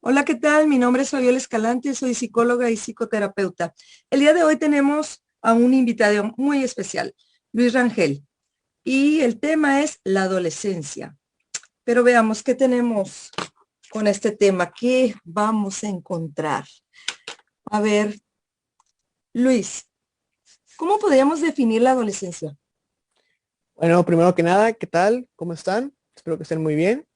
Hola, ¿qué tal? Mi nombre es Fabiola Escalante, soy psicóloga y psicoterapeuta. El día de hoy tenemos a un invitado muy especial, Luis Rangel, y el tema es la adolescencia. Pero veamos qué tenemos con este tema, qué vamos a encontrar. A ver, Luis, ¿cómo podríamos definir la adolescencia? Bueno, primero que nada, ¿qué tal? ¿Cómo están? Espero que estén muy bien.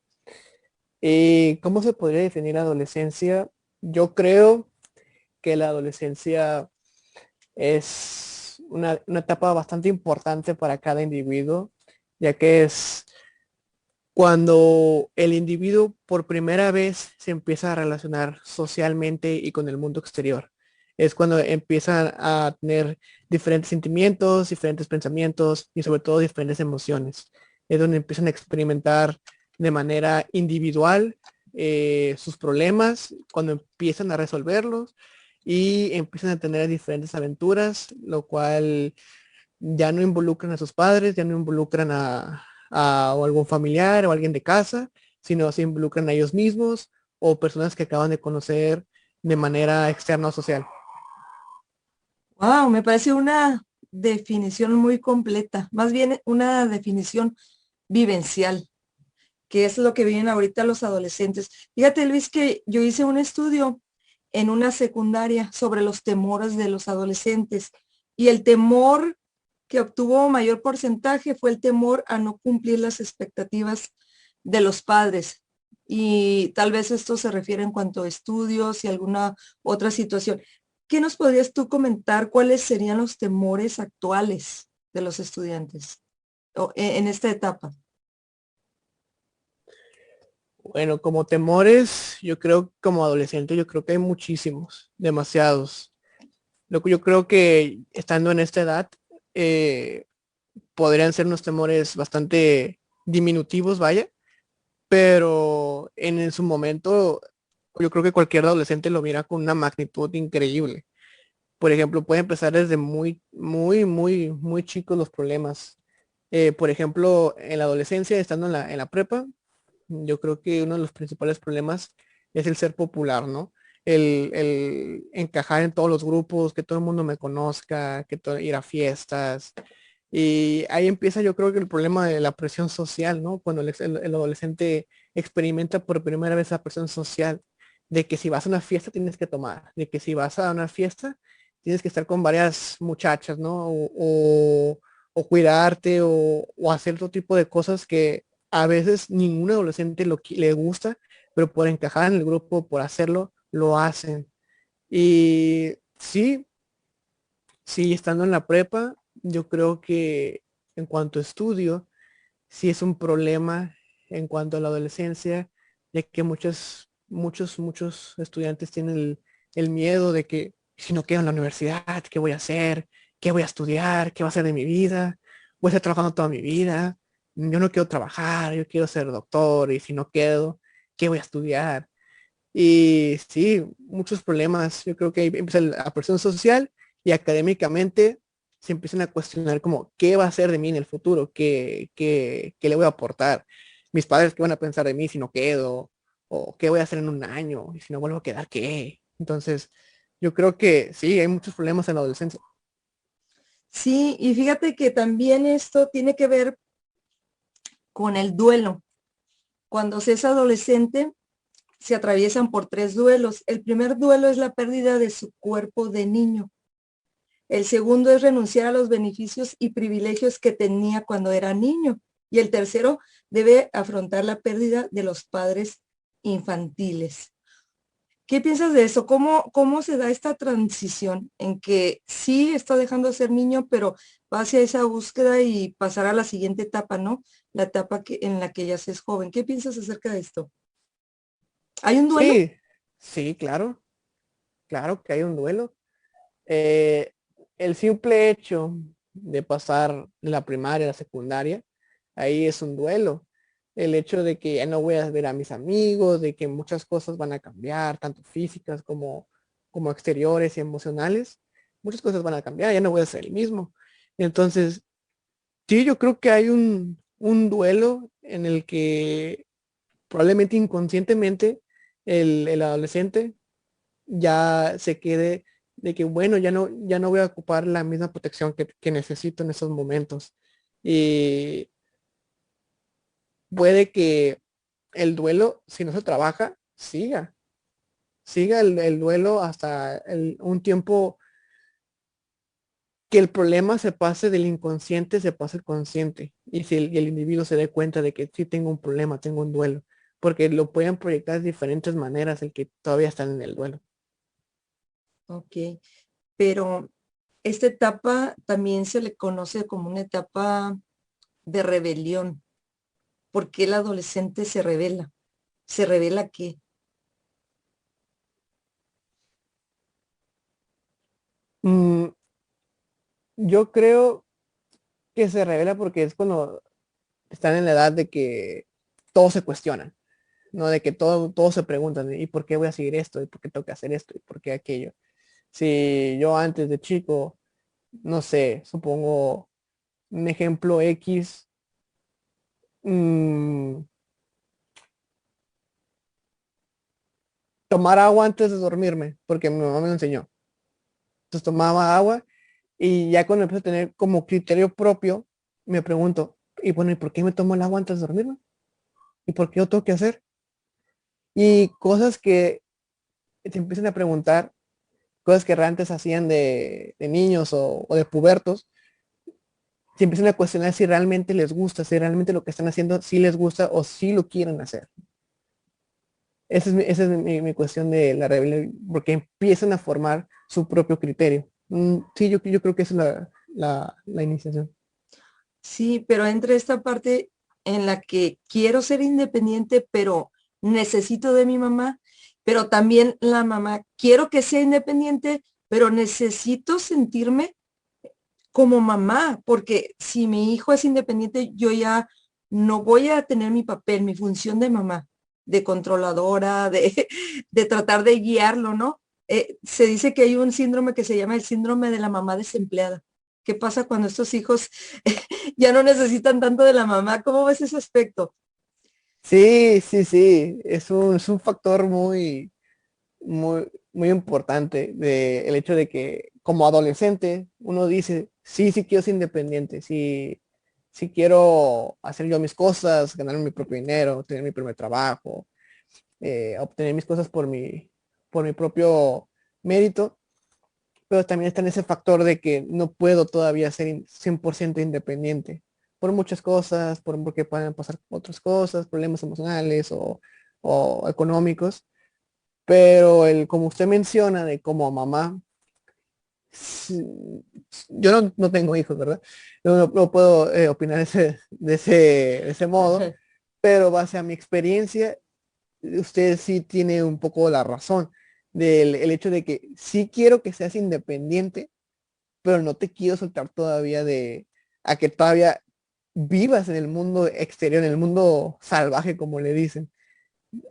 ¿Cómo se podría definir la adolescencia? Yo creo que la adolescencia es una etapa bastante importante para cada individuo, ya que es cuando el individuo por primera vez se empieza a relacionar socialmente y con el mundo exterior. Es cuando empiezan a tener diferentes sentimientos, diferentes pensamientos y sobre todo diferentes emociones. Es donde empiezan a experimentar de manera individual sus problemas, cuando empiezan a resolverlos y empiezan a tener diferentes aventuras, lo cual ya no involucran a sus padres, ya no involucran o algún familiar o alguien de casa, sino se involucran a ellos mismos o personas que acaban de conocer de manera externa o social. Wow, me parece una definición muy completa, más bien una definición vivencial, que es lo que viven ahorita los adolescentes. Fíjate, Luis, que yo hice un estudio en una secundaria sobre los temores de los adolescentes y el temor que obtuvo mayor porcentaje fue el temor a no cumplir las expectativas de los padres. Y tal vez esto se refiere en cuanto a estudios y alguna otra situación. ¿Qué nos podrías tú comentar? ¿Cuáles serían los temores actuales de los estudiantes en esta etapa? Bueno, como temores, yo creo como adolescente, yo creo que hay muchísimos, demasiados. Lo que yo creo que estando en esta edad, eh, podrían ser unos temores bastante diminutivos, vaya, pero en su momento yo creo que cualquier adolescente lo mira con una magnitud increíble. Por ejemplo, puede empezar desde muy chicos los problemas. Por ejemplo, en la adolescencia, estando en la prepa, yo creo que uno de los principales problemas es el ser popular, ¿no? El encajar en todos los grupos, que todo el mundo me conozca, ir a fiestas. Y ahí empieza yo creo que el problema de la presión social, ¿no? Cuando el adolescente experimenta por primera vez la presión social, de que si vas a una fiesta tienes que tomar, de que si vas a una fiesta tienes que estar con varias muchachas, ¿no? O cuidarte o hacer otro tipo de cosas que a veces ningún adolescente le gusta, pero por encajar en el grupo, por hacerlo, lo hacen. Y sí, sí, estando en la prepa, yo creo que en cuanto a estudio, sí es un problema en cuanto a la adolescencia, ya que muchos estudiantes tienen el miedo de que si no quedo en la universidad, ¿qué voy a hacer? ¿Qué voy a estudiar? ¿Qué va a ser de mi vida? Voy a estar trabajando toda mi vida. Yo no quiero trabajar, yo quiero ser doctor y si no quedo, ¿qué voy a estudiar? Y sí, muchos problemas. Yo creo que ahí empieza la presión social y académicamente se empiezan a cuestionar como, ¿qué va a ser de mí en el futuro? ¿Qué le voy a aportar? Mis padres, ¿qué van a pensar de mí si no quedo? ¿O qué voy a hacer en un año? Y si no vuelvo a quedar, ¿qué? Entonces, yo creo que sí, hay muchos problemas en la adolescencia. Sí, y fíjate que también esto tiene que ver con el duelo. Cuando se es adolescente, se atraviesan por tres duelos. El primer duelo es la pérdida de su cuerpo de niño. El segundo es renunciar a los beneficios y privilegios que tenía cuando era niño. Y el tercero debe afrontar la pérdida de los padres infantiles. ¿Qué piensas de eso? ¿Cómo se da esta transición en que sí está dejando de ser niño, pero va hacia esa búsqueda y pasar a la siguiente etapa, ¿no? La etapa en la que ya se es joven. ¿Qué piensas acerca de esto? ¿Hay un duelo? Sí, sí, claro, claro que hay un duelo. Eh, el simple hecho de pasar de la primaria a la secundaria, ahí es un duelo. El hecho de que ya no voy a ver a mis amigos, de que muchas cosas van a cambiar, tanto físicas como exteriores y emocionales, muchas cosas van a cambiar, ya no voy a ser el mismo. Entonces, sí, yo creo que hay un duelo en el que probablemente inconscientemente el adolescente ya se quede de que, bueno, ya no voy a ocupar la misma protección que necesito en esos momentos. Y puede que el duelo, si no se trabaja, siga el duelo hasta un tiempo que el problema se pase del inconsciente, se pase al consciente. Y si y el individuo se dé cuenta de que sí tengo un problema, tengo un duelo, porque lo pueden proyectar de diferentes maneras el que todavía están en el duelo. Ok, pero esta etapa también se le conoce como una etapa de rebelión. ¿Por qué el adolescente se revela? ¿Se revela qué? Mm, yo creo que se revela porque es cuando están en la edad de que todos se cuestionan, ¿no? De que todos se preguntan, ¿y por qué voy a seguir esto? ¿Y por qué tengo que hacer esto? ¿Y por qué aquello? Si yo antes de chico, no sé, supongo un ejemplo X, mm, tomar agua antes de dormirme, porque mi mamá me lo enseñó. Entonces tomaba agua y ya cuando empiezo a tener como criterio propio, me pregunto, y bueno, ¿y por qué me tomo el agua antes de dormirme? ¿Y por qué yo tengo que hacer? Y cosas que te empiezan a preguntar, cosas que antes hacían de niños o de pubertos, se empiezan a cuestionar si realmente les gusta, si realmente lo que están haciendo sí les gusta o si lo quieren hacer. Esa es mi cuestión de la rebelión, porque empiezan a formar su propio criterio. Sí, yo creo que esa es la iniciación. Sí, pero entre esta parte en la que quiero ser independiente, pero necesito de mi mamá, pero también la mamá, quiero que sea independiente, pero necesito sentirme como mamá, porque si mi hijo es independiente, yo ya no voy a tener mi papel, mi función de mamá, de controladora, de tratar de guiarlo, ¿no? Se dice que hay un síndrome que se llama el síndrome de la mamá desempleada. ¿Qué pasa cuando estos hijos ya no necesitan tanto de la mamá? ¿Cómo ves ese aspecto? Sí, sí, sí, es un factor muy importante el hecho de que como adolescente uno dice, sí, sí quiero ser independiente, sí, sí quiero hacer yo mis cosas, ganar mi propio dinero, tener mi primer trabajo, obtener mis cosas por mi propio mérito, pero también está en ese factor de que no puedo todavía ser 100% independiente por muchas cosas, porque pueden pasar otras cosas, problemas emocionales o económicos, pero como usted menciona de como mamá, sí, yo no tengo hijos, ¿verdad? No puedo opinar de ese modo, pero base a mi experiencia, usted sí tiene un poco la razón del el hecho de que sí quiero que seas independiente, pero no te quiero soltar todavía a que todavía vivas en el mundo exterior, en el mundo salvaje, como le dicen.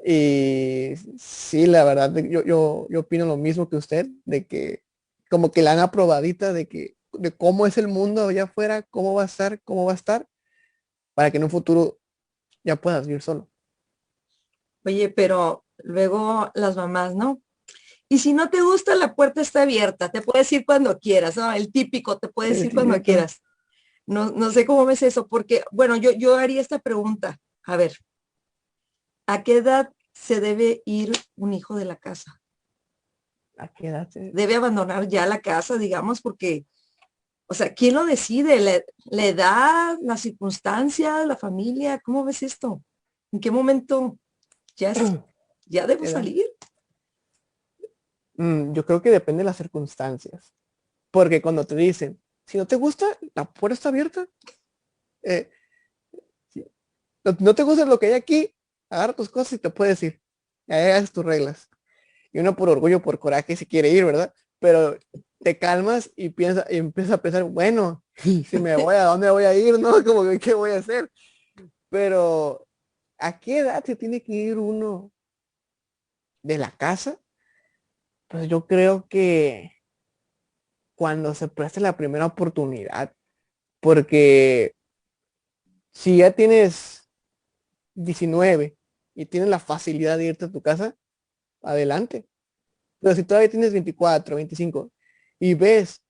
Y sí, la verdad, yo opino lo mismo que usted, de que como que la han aprobadita de cómo es el mundo allá afuera, cómo va a estar, cómo va a estar, para que en un futuro ya puedas vivir solo. Oye, pero luego las mamás, ¿no? Y si no te gusta, la puerta está abierta, te puedes ir cuando quieras, ¿no? El típico, te puedes El ir cuando típico. quieras. No, no sé cómo ves eso, porque, bueno, yo haría esta pregunta. A ver, ¿a qué edad se debe ir un hijo de la casa? ¿A qué edad Debe abandonar ya la casa, digamos, porque, o sea, ¿quién lo decide? ¿La edad, las circunstancias, la familia? ¿Cómo ves esto? ¿En qué momento ya debo edad? salir? Yo creo que depende de las circunstancias. Porque cuando te dicen, si no te gusta, la puerta está abierta. eh, si no te gusta lo que hay aquí, agarra tus cosas y te puedes ir. Ahí haces tus reglas. Y uno por orgullo, por coraje, se quiere ir, ¿verdad? Pero te calmas y empiezas a pensar, bueno, si me voy, ¿a dónde voy a ir? ¿No? Como que, ¿qué voy a hacer? Pero, ¿a qué edad se tiene que ir uno de la casa? Pues yo creo que cuando se preste la primera oportunidad, porque si ya tienes 19 y tienes la facilidad de irte a tu casa, adelante. Pero si todavía tienes 24, 25 y ves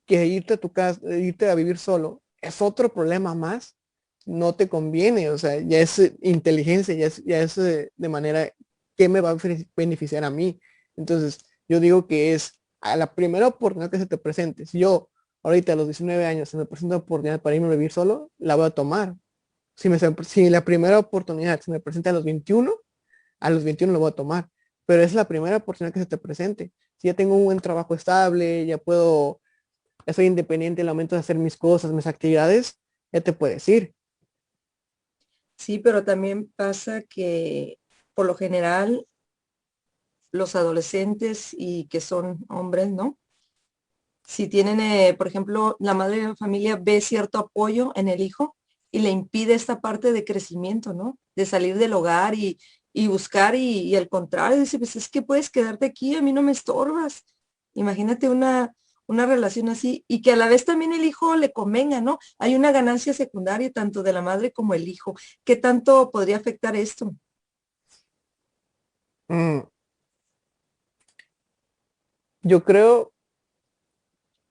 que irte a tu casa, irte a vivir solo es otro problema más, no te conviene, o sea, ya es inteligencia, ya es de manera que me va a beneficiar a mí. Entonces, yo digo que es a la primera oportunidad que se te presente. Si yo ahorita a los 19 años se me presenta una oportunidad para irme a vivir solo, la voy a tomar. Si la primera oportunidad se me presenta a los 21 lo voy a tomar. Pero es la primera oportunidad que se te presente. Si ya tengo un buen trabajo estable, ya soy independiente, el momento de hacer mis cosas, mis actividades, ya te puedes ir. Sí, pero también pasa que por lo general los adolescentes y que son hombres, ¿no? Si tienen, por ejemplo, la madre de la familia ve cierto apoyo en el hijo y le impide esta parte de crecimiento, ¿no? De salir del hogar y buscar y al contrario, dice, pues es que puedes quedarte aquí, a mí no me estorbas. Imagínate una relación así y que a la vez también el hijo le convenga, ¿no? Hay una ganancia secundaria tanto de la madre como el hijo. ¿Qué tanto podría afectar esto? Mm, yo creo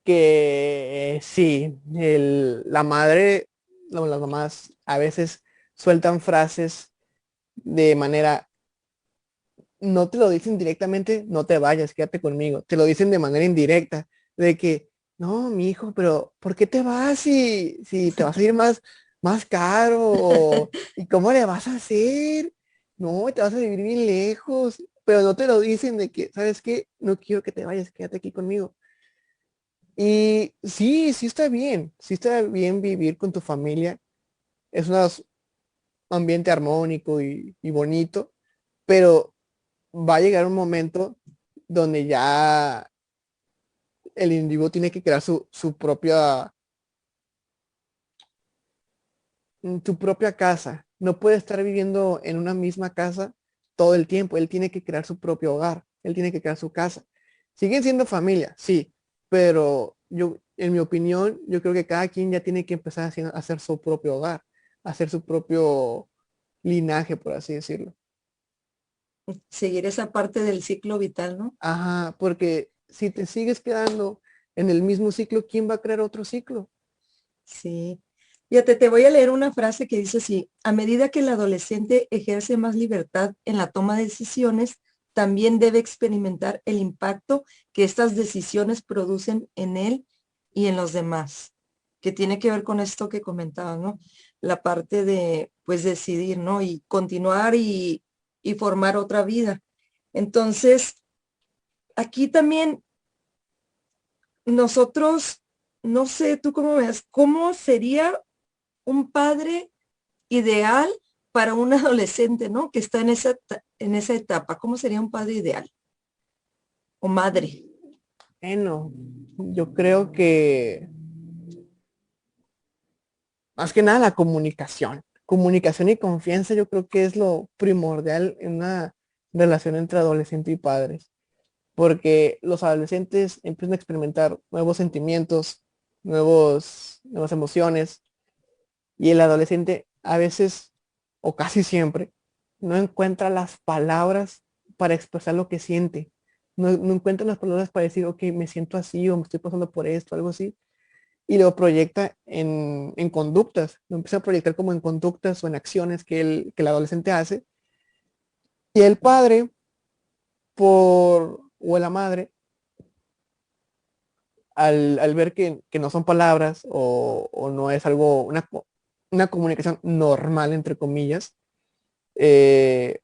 que sí, la madre, no, las mamás a veces sueltan frases de manera, no te lo dicen directamente, no te vayas, quédate conmigo, te lo dicen de manera indirecta, de que, no, mi hijo, pero ¿por qué te vas si te vas a ir más caro? ¿Y cómo le vas a hacer? No, te vas a vivir bien lejos, pero no te lo dicen de que, ¿sabes qué? No quiero que te vayas, quédate aquí conmigo. Y sí, sí está bien vivir con tu familia, es un ambiente armónico y bonito, pero va a llegar un momento donde ya el individuo tiene que crear su propia casa. No puede estar viviendo en una misma casa todo el tiempo. Él tiene que crear su propio hogar. Él tiene que crear su casa. Siguen siendo familia, sí, pero en mi opinión, yo creo que cada quien ya tiene que empezar a hacer su propio hogar, a hacer su propio linaje, por así decirlo. Seguir esa parte del ciclo vital, ¿no? Ajá, porque si te sigues quedando en el mismo ciclo, ¿quién va a crear otro ciclo? Sí. Fíjate, te voy a leer una frase que dice así, a medida que el adolescente ejerce más libertad en la toma de decisiones, también debe experimentar el impacto que estas decisiones producen en él y en los demás, que tiene que ver con esto que comentaba, ¿no? La parte de, pues, decidir, ¿no? Y continuar y formar otra vida. Entonces, aquí también nosotros, no sé, tú cómo ves, ¿cómo sería un padre ideal para un adolescente, ¿no? Que está en esa etapa. ¿Cómo sería un padre ideal? O madre. Bueno, yo creo que más que nada la comunicación. Comunicación y confianza yo creo que es lo primordial en una relación entre adolescente y padres, porque los adolescentes empiezan a experimentar nuevos sentimientos, nuevas emociones, y el adolescente a veces o casi siempre no encuentra las palabras para expresar lo que siente. No encuentra las palabras para decir, ok, me siento así o me estoy pasando por esto, algo así, y lo proyecta en conductas, lo empieza a proyectar como en conductas o en acciones que el adolescente hace, y el padre o la madre, al ver que no son palabras o no es algo, una comunicación normal, entre comillas, eh,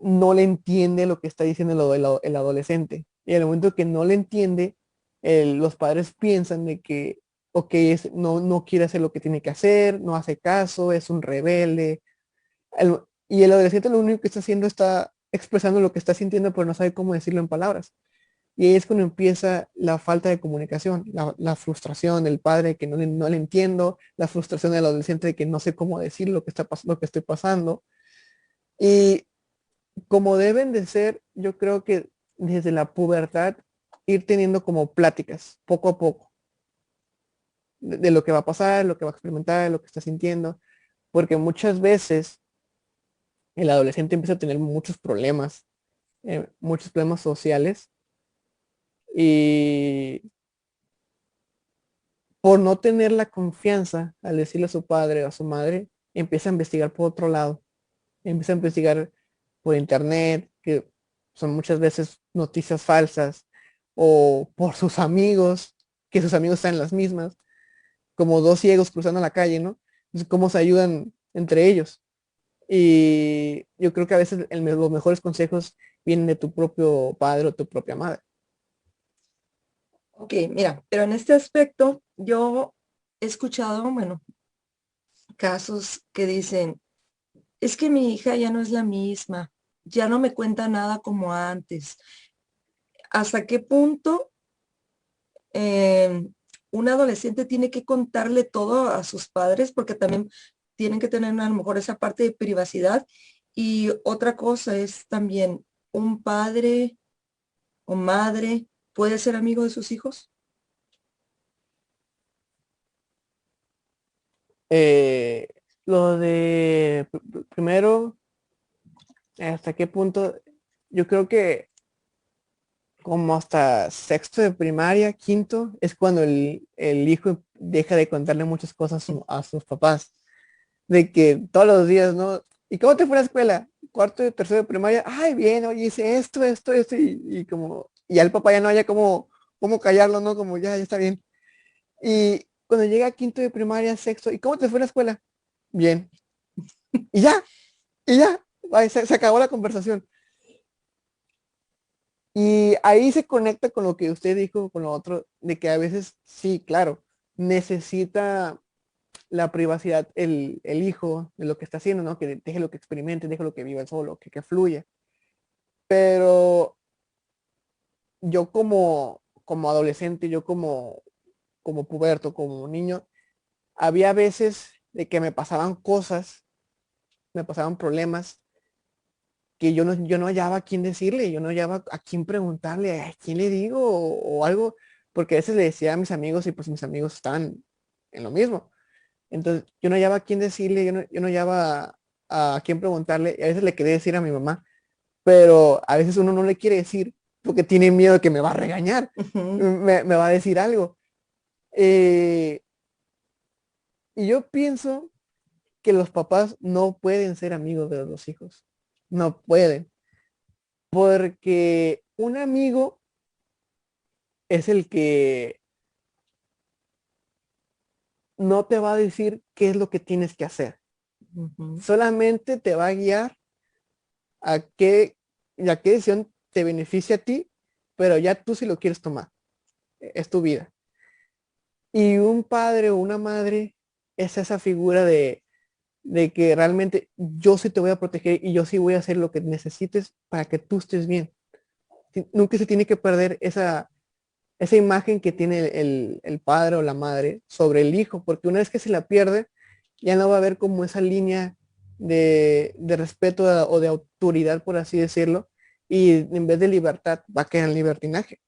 no le entiende lo que está diciendo el adolescente. Y en el momento que no le entiende, los padres piensan de que, ok, no quiere hacer lo que tiene que hacer, no hace caso, es un rebelde. Y el adolescente lo único que está haciendo está expresando lo que está sintiendo, pero no sabe cómo decirlo en palabras. Y ahí es cuando empieza la falta de comunicación, la frustración del padre que no le entiendo, la frustración del adolescente de que no sé cómo decir lo que estoy pasando. Y como deben de ser, yo creo que desde la pubertad ir teniendo como pláticas, poco a poco, de lo que va a pasar, lo que va a experimentar, lo que está sintiendo, porque muchas veces el adolescente empieza a tener muchos problemas muchos problemas sociales y por no tener la confianza al decirle a su padre o a su madre, empieza a investigar por otro lado, empieza a investigar por internet, que son muchas veces noticias falsas, o por sus amigos, que sus amigos están en las mismas, como dos ciegos cruzando la calle, ¿no? Entonces, cómo se ayudan entre ellos. Y yo creo que a veces los mejores consejos vienen de tu propio padre o tu propia madre. Ok, mira, pero en este aspecto yo he escuchado, bueno, casos que dicen, es que mi hija ya no es la misma, ya no me cuenta nada como antes. ¿Hasta qué punto eh, un adolescente tiene que contarle todo a sus padres? Porque también tienen que tener a lo mejor esa parte de privacidad. Y otra cosa es también un padre o madre puede ser amigo de sus hijos. Eh, lo de primero, hasta qué punto, yo creo que como hasta sexto de primaria, quinto, es cuando el hijo deja de contarle muchas cosas a sus papás. De que todos los días, ¿no? ¿Y cómo te fue a la escuela? Cuarto y tercero de primaria, ay, bien, oye, hice esto, y como, y al papá ya no haya como callarlo, ¿no? Como ya está bien. Y cuando llega a quinto de primaria, sexto, ¿y cómo te fue a la escuela? Bien. Y ya, y ya, ay, se acabó la conversación. Y ahí se conecta con lo que usted dijo, con lo otro, de que a veces, sí, claro, necesita la privacidad el hijo de lo que está haciendo, ¿no? Que deje lo que experimente, deje lo que viva solo, que fluya. Pero yo como adolescente, yo como puberto, como niño, había veces de que me pasaban cosas, me pasaban problemas que yo no hallaba a quién decirle, yo no hallaba a quién preguntarle, a quién le digo o algo, porque a veces le decía a mis amigos y pues mis amigos estaban en lo mismo. Entonces yo no hallaba a quién decirle, yo no hallaba a quién preguntarle, y a veces le quería decir a mi mamá, pero a veces uno no le quiere decir porque tiene miedo de que me va a regañar, Ujú, me va a decir algo. Eh, y yo pienso que los papás no pueden ser amigos de los hijos, no pueden, porque un amigo es el que no te va a decir qué es lo que tienes que hacer, ujú, solamente te va a guiar a qué decisión te beneficia a ti, pero ya tú si lo quieres tomar, es tu vida. Y un padre o una madre es esa figura de que realmente yo sí te voy a proteger y yo sí voy a hacer lo que necesites para que tú estés bien. Nunca se tiene que perder esa imagen que tiene el padre o la madre sobre el hijo, porque una vez que se la pierde, ya no va a haber como esa línea de respeto o de autoridad, por así decirlo, y en vez de libertad va a quedar en libertinaje.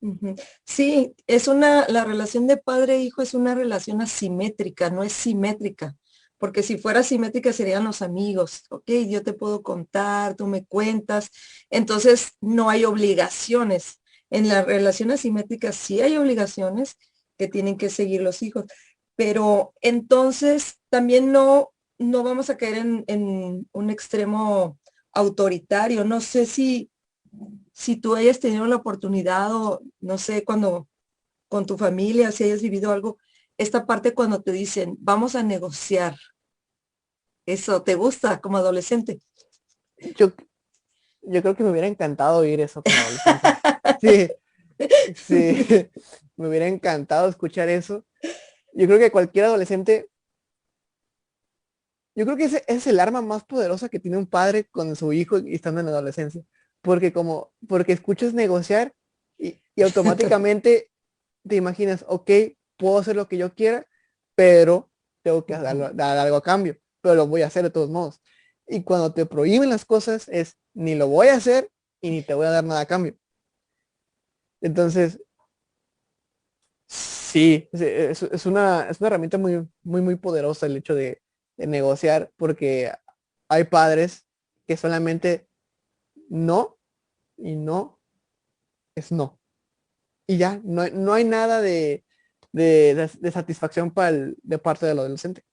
ujú. Sí, la relación de padre e hijo es una relación asimétrica, no es simétrica, porque si fuera simétrica serían los amigos, ok, yo te puedo contar, tú me cuentas, entonces no hay obligaciones. En la relación asimétrica sí hay obligaciones que tienen que seguir los hijos, pero entonces también no vamos a caer en un extremo autoritario. No sé si tú hayas tenido la oportunidad o no sé, cuando con tu familia, si hayas vivido algo, esta parte cuando te dicen, vamos a negociar, ¿eso te gusta como adolescente? Yo, yo creo que me hubiera encantado oír eso como adolescente. Sí, sí, me hubiera encantado escuchar eso. Yo creo que cualquier adolescente, yo creo que ese es el arma más poderosa que tiene un padre con su hijo y estando en la adolescencia. Porque escuchas negociar y automáticamente te imaginas, ok, puedo hacer lo que yo quiera, pero tengo que dar algo a cambio, pero lo voy a hacer de todos modos. Y cuando te prohíben las cosas es, ni lo voy a hacer y ni te voy a dar nada a cambio. Entonces, sí, es una herramienta muy poderosa el hecho de negociar, porque hay padres que solamente no y no es no. Y ya, no hay nada de satisfacción de parte del adolescente.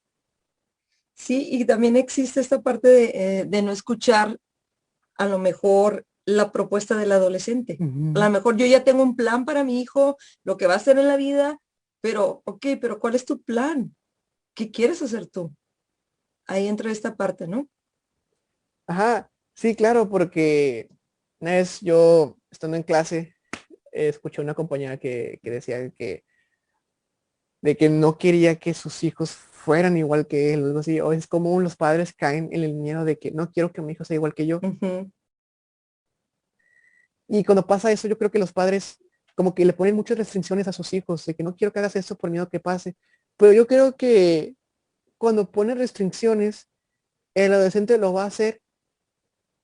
Sí, y también existe esta parte de no escuchar a lo mejor la propuesta del adolescente. A lo Ujú. mejor yo ya tengo un plan para mi hijo, lo que va a hacer en la vida, pero, ok, pero ¿cuál es tu plan? ¿Qué quieres hacer tú? Ahí entra esta parte, ¿no? Ajá, sí, claro, porque una vez yo, estando en clase, escuché a una compañera que decía de que no quería que sus hijos fueran igual que él, algo así, o es como los padres caen en el miedo de que no quiero que mi hijo sea igual que yo. Ujú. Y cuando pasa eso, yo creo que los padres como que le ponen muchas restricciones a sus hijos, de que no quiero que hagas eso por miedo que pase. Pero yo creo que cuando pone restricciones, el adolescente lo va a hacer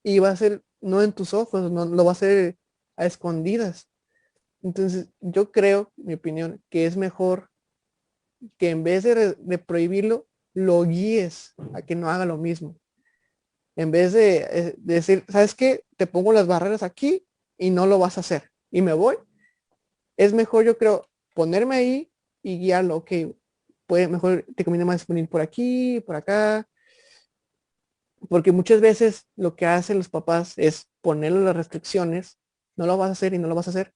y va a ser no en tus ojos, no lo va a hacer a escondidas. Entonces, yo creo, mi opinión, que es mejor que en vez de prohibirlo, lo guíes a que no haga lo mismo. En vez de decir, ¿sabes qué? Te pongo las barreras aquí y no lo vas a hacer. Y me voy. Es mejor, yo creo, ponerme ahí y guiarlo. Ok, puede, mejor te conviene más venir por aquí, por acá. Porque muchas veces lo que hacen los papás es ponerle las restricciones. No lo vas a hacer y no lo vas a hacer.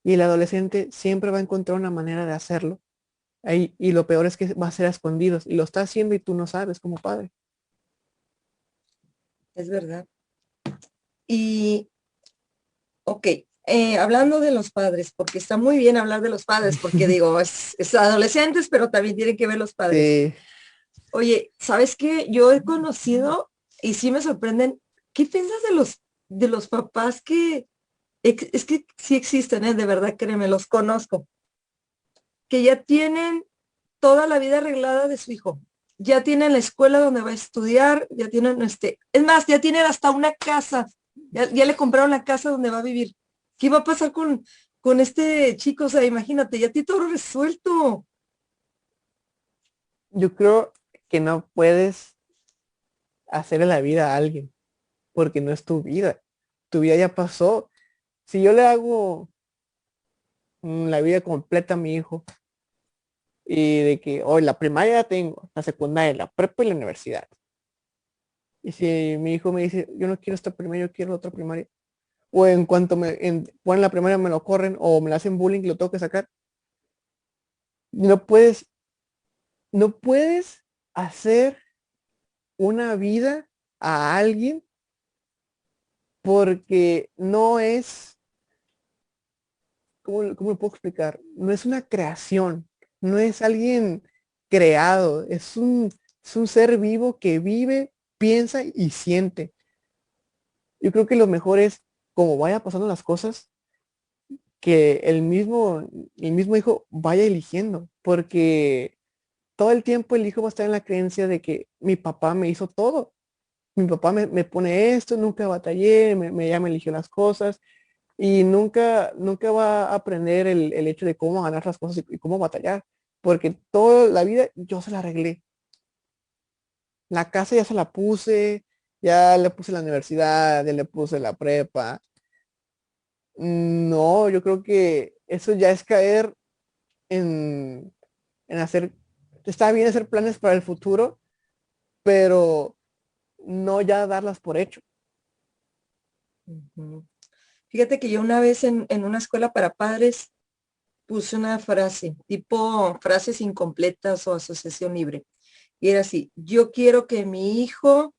Y el adolescente siempre va a encontrar una manera de hacerlo. Ahí, y lo peor es que va a ser a escondidos. Y lo está haciendo y tú no sabes como padre. Es verdad. Y, ok, hablando de los padres, porque está muy bien hablar de los padres, porque digo, es adolescentes, pero también tienen que ver los padres. Sí, Oye, ¿sabes qué? Yo he conocido y sí me sorprenden. ¿Qué piensas de los papás que es que sí existen, de verdad, créeme, los conozco, que ya tienen toda la vida arreglada de su hijo? Ya tienen la escuela donde va a estudiar, ya tienen es más, ya tienen hasta una casa, ya le compraron la casa donde va a vivir. ¿Qué va a pasar con este chico? O sea, imagínate, ya tiene todo resuelto. yo creo que no puedes hacerle la vida a alguien porque no es tu vida. Tu vida ya pasó. Si yo le hago la vida completa a mi hijo y de que hoy la primaria ya tengo, la secundaria, la prepa y la universidad. Y si mi hijo me dice, yo no quiero esta primaria, yo quiero otra primaria, o en cuanto ponen la primaria me lo corren o me la hacen bullying y lo tengo que sacar, no puedes, no puedes hacer una vida a alguien porque no es, cómo lo puedo explicar? No es una creación, no es alguien creado, es un ser vivo que vive, piensa y siente. Yo creo que lo mejor es, como vaya pasando las cosas, que el mismo hijo vaya eligiendo, porque todo el tiempo el hijo va a estar en la creencia de que mi papá me hizo todo. Mi papá me pone esto, nunca batallé, ya me eligió las cosas y nunca va a aprender el hecho de cómo ganar las cosas y cómo batallar, porque toda la vida yo se la arreglé. La casa ya se la puse, ya le puse la universidad, ya le puse la prepa. No, yo creo que eso ya es caer en, en hacer, está bien hacer planes para el futuro, pero no ya darlas por hecho. Ujú. Fíjate que yo una vez en una escuela para padres puse una frase, tipo frases incompletas o asociación libre. Y era así, yo quiero que mi hijo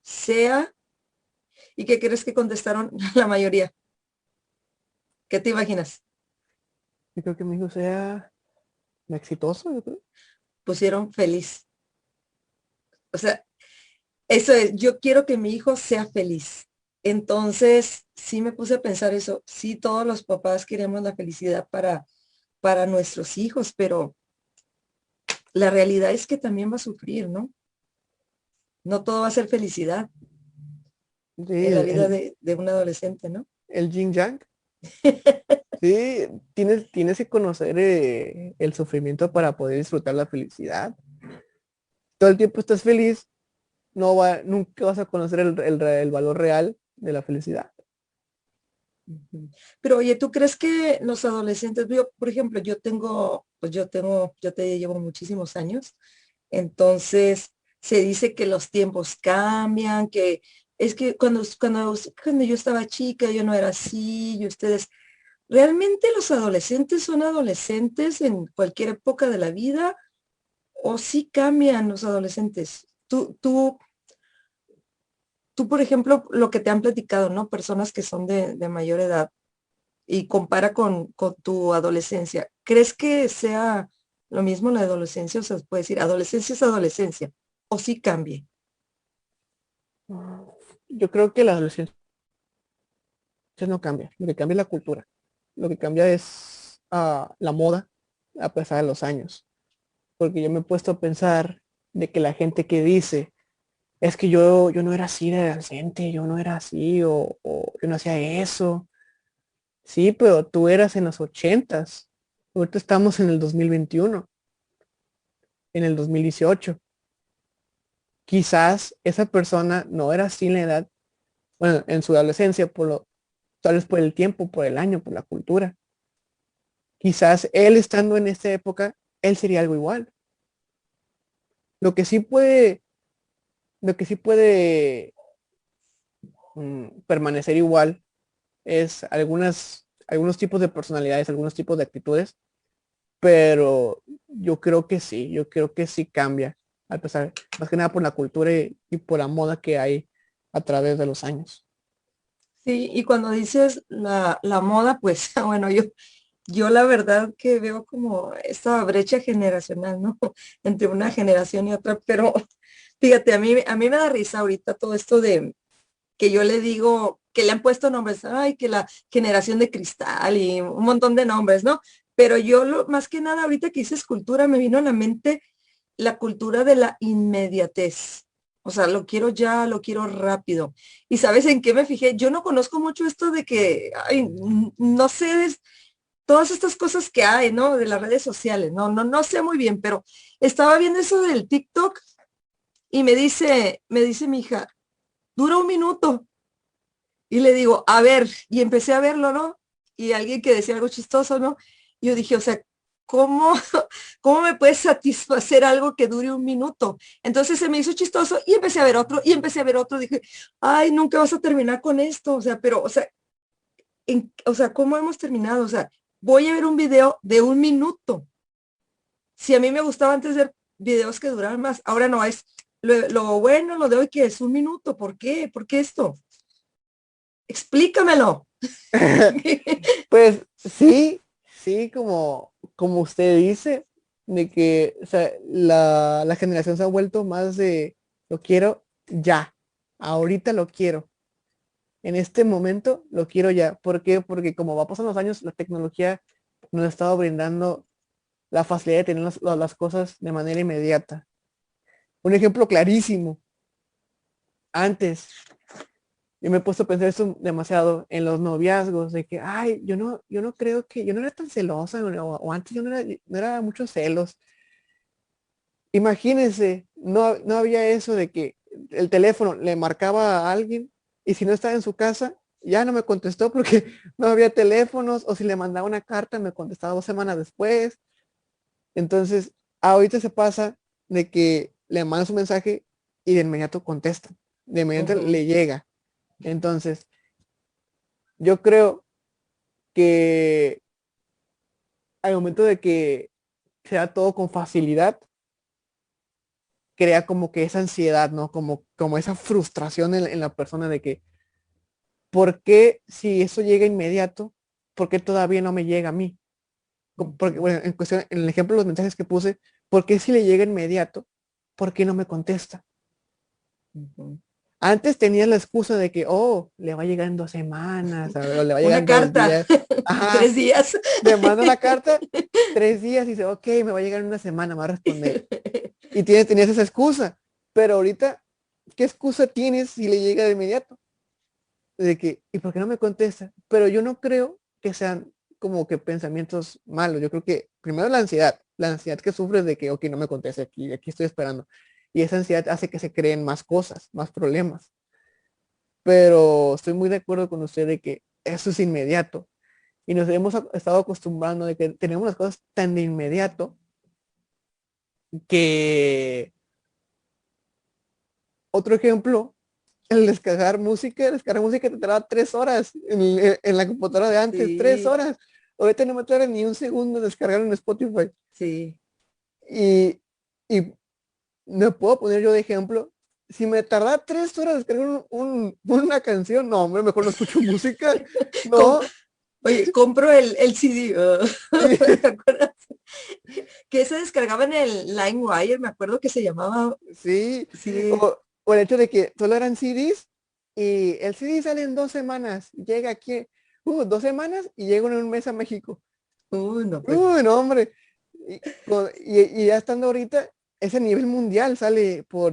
sea, ¿y qué crees que contestaron la mayoría? ¿Qué te imaginas? Yo creo que mi hijo sea exitoso, yo creo. Pusieron feliz. O sea, eso es, yo quiero que mi hijo sea feliz. Entonces, sí me puse a pensar eso. Sí, todos los papás queremos la felicidad para nuestros hijos, pero la realidad es que también va a sufrir, ¿no? No todo va a ser felicidad Sí, en la vida de un adolescente, ¿no? el yin yang. Sí, tienes que conocer el sufrimiento para poder disfrutar la felicidad. Todo el tiempo estás feliz, nunca vas a conocer el valor real de la felicidad. Ujú. Pero oye, ¿tú crees que los adolescentes, yo, por ejemplo, yo te llevo muchísimos años, entonces se dice que los tiempos cambian, que es que cuando yo estaba chica yo no era así, y ustedes, ¿realmente los adolescentes son adolescentes en cualquier época de la vida o sí cambian los adolescentes? Tú, por ejemplo, lo que te han platicado, ¿no? Personas que son de mayor edad y compara con tu adolescencia. ¿Crees que sea lo mismo la adolescencia? O sea, se puede decir, adolescencia es adolescencia, o sí cambie. Yo creo que la adolescencia no cambia, lo que cambia es la cultura. Lo que cambia es la moda a pesar de los años. Porque yo me he puesto a pensar de que la gente que dice, es que yo no era así de adolescente, yo no era así, o yo no hacía eso. Sí, pero tú eras en los ochentas. Ahorita estamos en el 2021, en el 2018. Quizás esa persona no era así en la edad, bueno, en su adolescencia, tal vez por el tiempo, por el año, por la cultura. Quizás él estando en esta época, él sería algo igual. Lo que sí puede, lo que sí puede permanecer igual es algunos tipos de personalidades, algunos tipos de actitudes, pero yo creo que sí cambia, a pesar, más que nada por la cultura y por la moda que hay a través de los años. Sí, y cuando dices la moda, pues bueno, yo la verdad que veo como esta brecha generacional, ¿no? Entre una generación y otra, pero fíjate, a mí me da risa ahorita todo esto de que yo le digo, que le han puesto nombres, ay, que la generación de cristal y un montón de nombres, ¿no? Pero más que nada, ahorita que hice escultura, me vino a la mente la cultura de la inmediatez. O sea, lo quiero ya, lo quiero rápido. ¿Y sabes en qué me fijé? Yo no conozco mucho esto de que, ay, no sé, todas estas cosas que hay, ¿no? De las redes sociales, no sé muy bien, pero estaba viendo eso del TikTok y me dice mi hija, dura un minuto. Y le digo, a ver, y empecé a verlo, ¿no? Y alguien que decía algo chistoso, ¿no? Y yo dije, o sea, ¿cómo, cómo me puede satisfacer algo que dure un minuto? Entonces se me hizo chistoso y empecé a ver otro, y empecé a ver otro. Dije, ay, nunca vas a terminar con esto. O sea, pero, o sea, ¿cómo hemos terminado? O sea, voy a ver un video de un minuto. Si a mí me gustaba antes ver videos que duraban más, ahora no es lo bueno, lo de hoy que es un minuto. ¿Por qué? ¿Por qué esto? Explícamelo. Pues sí, sí, como usted dice, de que o sea, la generación se ha vuelto más de lo quiero ya, ahorita lo quiero, en este momento lo quiero ya. ¿Por qué? Porque como va pasando los años, la tecnología nos ha estado brindando la facilidad de tener las cosas de manera inmediata. Un ejemplo clarísimo, antes yo me he puesto a pensar eso demasiado en los noviazgos, de que, ay, yo no creo que, yo no era tan celosa, o antes yo no era muchos celos. Imagínense, no había eso de que el teléfono le marcaba a alguien y si no estaba en su casa, ya no me contestó porque no había teléfonos, o si le mandaba una carta, me contestaba 2 semanas después. Entonces, ahorita se pasa de que le mandas un mensaje y de inmediato contesta, de inmediato Ujú. le llega. Entonces, yo creo que al momento de que sea todo con facilidad, crea como que esa ansiedad, ¿no? Como esa frustración en la persona de que, ¿por qué si eso llega inmediato, por qué todavía no me llega a mí? Porque, Ujú. bueno, en cuestión, en el ejemplo de los mensajes que puse, ¿por qué si le llega inmediato, por qué no me contesta? Ujú. Antes tenías la excusa de que, oh, le va a llegar en 2 semanas, o le va a llegar Una en 2 carta, días. Ajá, 3 días. le manda una carta, 3 días y dice, ok, me va a llegar en una semana, me va a responder. Y tenías esa excusa. Pero ahorita, ¿qué excusa tienes si le llega de inmediato? De que, ¿y por qué no me contesta? Pero yo no creo que sean como que pensamientos malos. Yo creo que primero la ansiedad que sufres de que, ok, no me contesta aquí estoy esperando. Y esa ansiedad hace que se creen más cosas, más problemas. pero estoy muy de acuerdo con usted de que eso es inmediato. Y nos hemos estado acostumbrando de que tenemos las cosas tan de inmediato que otro ejemplo, descargar música te tarda 3 horas en la computadora de antes, tres Sí, horas. Ahorita no me tarda ni un segundo en descargar en Spotify. sí. Y, y me puedo poner yo de ejemplo. Si me tarda 3 horas descargar una canción, no, hombre, mejor no escucho música. Com- No. Oye, compro el CD. ¿Te acuerdas? Que se descargaba en el LimeWire, me acuerdo que se llamaba. Sí, Sí. o el hecho de que solo eran CDs y el CD sale en 2 semanas, llega aquí, 2 semanas y llega en un mes a México. No, pues Uy, no, hombre. Y ya estando ahorita, ese nivel mundial sale por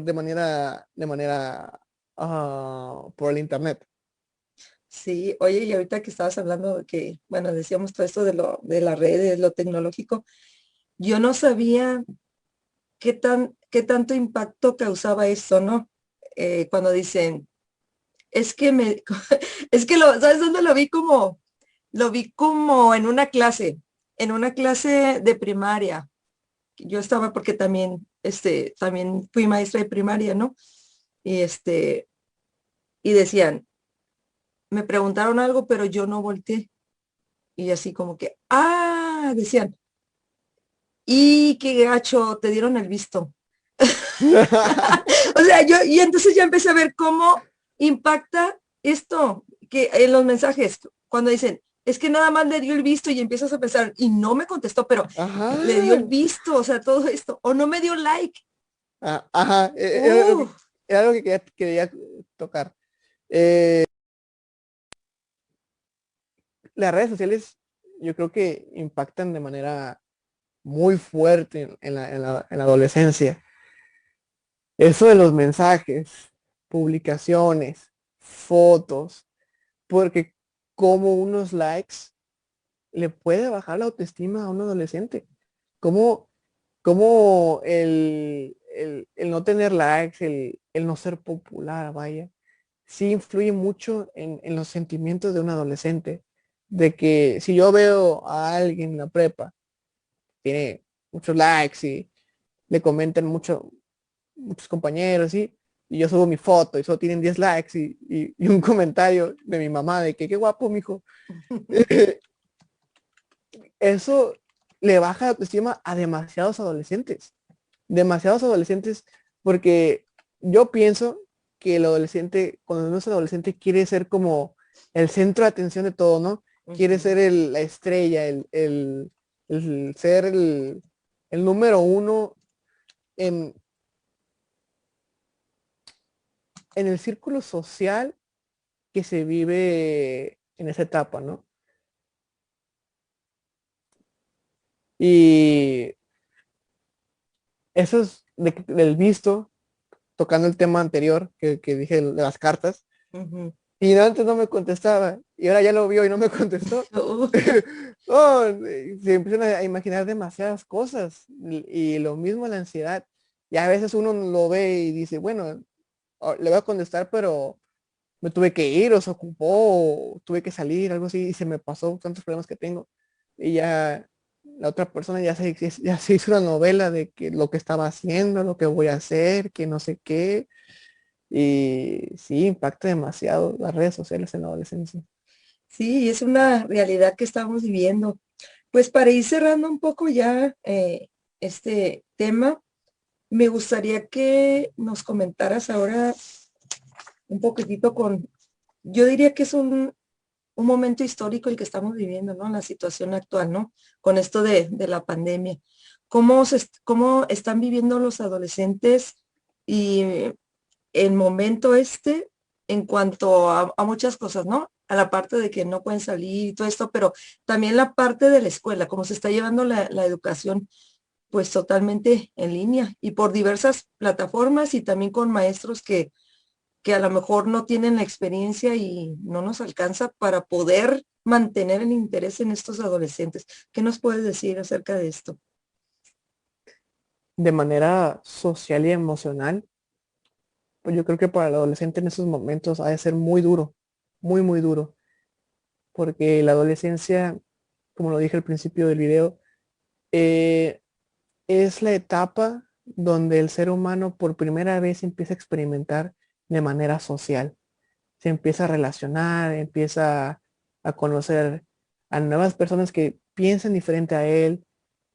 el internet. sí. Oye, y ahorita que estabas hablando de que, bueno, decíamos todo esto de las redes, lo tecnológico, yo no sabía qué tanto impacto causaba esto, ¿no? Cuando dicen, es que me, es que ¿sabes dónde lo vi? Lo vi como en una clase de primaria. Yo estaba porque también fui maestra de primaria, ¿no? Y y decían, me preguntaron algo, pero yo no volteé. Y así como que, decían, y qué gacho, te dieron el visto. O sea, y entonces ya empecé a ver cómo impacta esto, que en los mensajes, cuando dicen, es que nada más le dio el visto y empiezas a pensar, y no me contestó, pero le dio el Ajá. visto, o sea, todo esto, o no me dio like. Ajá. Uh, Era lo que quería tocar. Las redes sociales yo creo que impactan de manera muy fuerte en la adolescencia. Eso de los mensajes, publicaciones, fotos, porque como unos likes le puede bajar la autoestima a un adolescente. Como, como el no tener likes, el no ser popular, vaya, sí influye mucho en los sentimientos de un adolescente. De que si yo veo a alguien en la prepa, tiene muchos likes y le comentan muchos compañeros, ¿sí? Y yo subo mi foto y solo tienen 10 likes y un comentario de mi mamá de que qué guapo, mijo. Eso le baja la autoestima a demasiados adolescentes, porque yo pienso que el adolescente, cuando uno es adolescente, quiere ser como el centro de atención de todo, ¿no? Quiere ser la estrella, el ser el número uno en, en el círculo social que se vive en esa etapa, ¿no? Y eso es del visto, tocando el tema anterior que dije de las cartas, ujú. y antes no me contestaba, y ahora ya lo vio y no me contestó. Uh, Oh, se empiezan a imaginar demasiadas cosas, y lo mismo la ansiedad. Y a veces uno lo ve y dice, bueno, le voy a contestar, pero me tuve que ir o se ocupó o tuve que salir, algo así, y se me pasó tantos problemas que tengo. Y ya la otra persona ya se hizo una novela de que lo que estaba haciendo, lo que voy a hacer, que no sé qué. Y sí, impacta demasiado las redes sociales en la adolescencia. sí, es una realidad que estamos viviendo. Pues para ir cerrando un poco ya este tema, me gustaría que nos comentaras ahora un poquitito yo diría que es un momento histórico el que estamos viviendo, ¿no? La situación actual, ¿no? Con esto de la pandemia. ¿Cómo están viviendo los adolescentes y el momento en cuanto a muchas cosas, ¿no? A la parte de que no pueden salir y todo esto, pero también la parte de la escuela, cómo se está llevando la educación, pues totalmente en línea y por diversas plataformas y también con maestros que a lo mejor no tienen la experiencia y no nos alcanza para poder mantener el interés en estos adolescentes. ¿Qué nos puedes decir acerca de esto? De manera social y emocional, pues yo creo que para el adolescente en esos momentos ha de ser muy duro, muy, muy duro, porque la adolescencia, como lo dije al principio del video, eh, es la etapa donde el ser humano por primera vez empieza a experimentar de manera social. Se empieza a relacionar, empieza a conocer a nuevas personas que piensan diferente a él,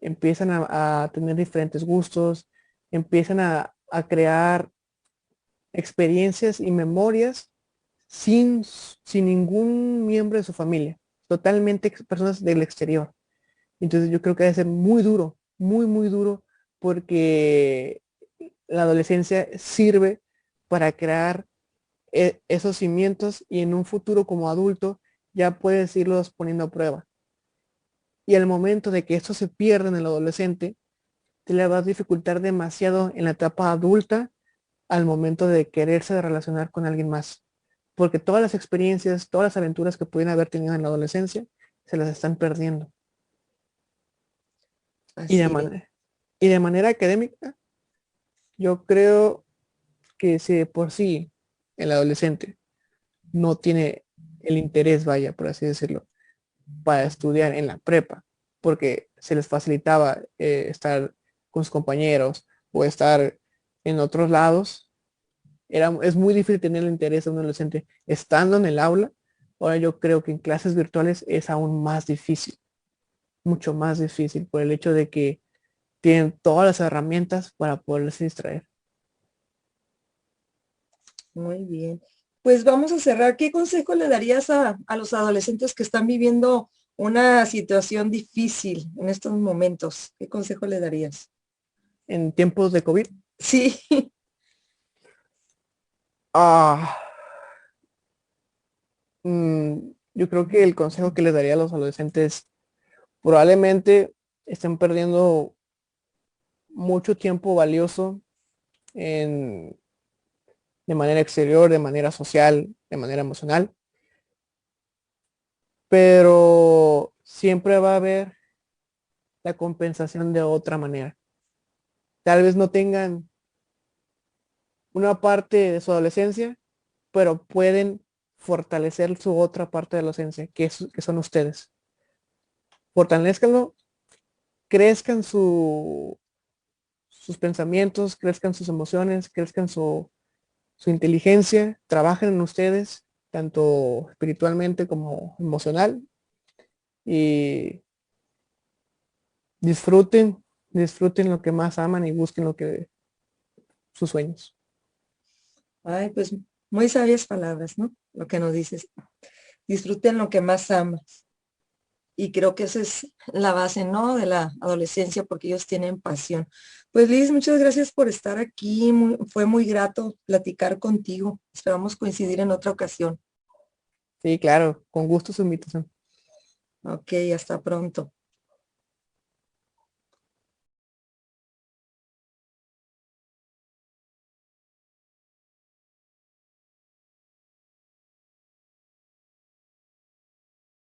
empiezan a tener diferentes gustos, empiezan a crear experiencias y memorias sin ningún miembro de su familia, totalmente personas del exterior. Entonces yo creo que debe ser muy duro, muy, muy duro, porque la adolescencia sirve para crear esos cimientos y en un futuro como adulto ya puedes irlos poniendo a prueba. Y al momento de que esto se pierda en el adolescente, te le va a dificultar demasiado en la etapa adulta al momento de quererse relacionar con alguien más. Porque todas las experiencias, todas las aventuras que pueden haber tenido en la adolescencia, se las están perdiendo. Y de, Así es. manera, y de manera académica, yo creo que si de por sí el adolescente no tiene el interés, vaya, por así decirlo, para estudiar en la prepa, porque se les facilitaba estar con sus compañeros o estar en otros lados, es muy difícil tener el interés de un adolescente estando en el aula. Ahora yo creo que en clases virtuales es aún más difícil, mucho más difícil por el hecho de que tienen todas las herramientas para poderse distraer. Muy bien. Pues vamos a cerrar. ¿Qué consejo le darías a los adolescentes que están viviendo una situación difícil en estos momentos? ¿Qué consejo le darías? En tiempos de COVID, Sí, ah, yo creo que el consejo que les daría a los adolescentes probablemente estén perdiendo mucho tiempo valioso en, de manera exterior, de manera social, de manera emocional, pero siempre va a haber la compensación de otra manera. Tal vez no tengan una parte de su adolescencia, pero pueden fortalecer su otra parte de la adolescencia, que son ustedes. Fortalezcanlo, crezcan sus pensamientos, crezcan sus emociones, crezcan su inteligencia, trabajen en ustedes, tanto espiritualmente como emocional, y disfruten, disfruten lo que más aman y busquen sus sueños. ay, pues muy sabias palabras, ¿no? Lo que nos dices. Disfruten lo que más amas. Y creo que esa es la base, ¿no? De la adolescencia, porque ellos tienen pasión. Pues Liz, muchas gracias por estar aquí. Fue muy grato platicar contigo. Esperamos coincidir en otra ocasión. Sí, claro, con gusto su invitación. Ok, hasta pronto.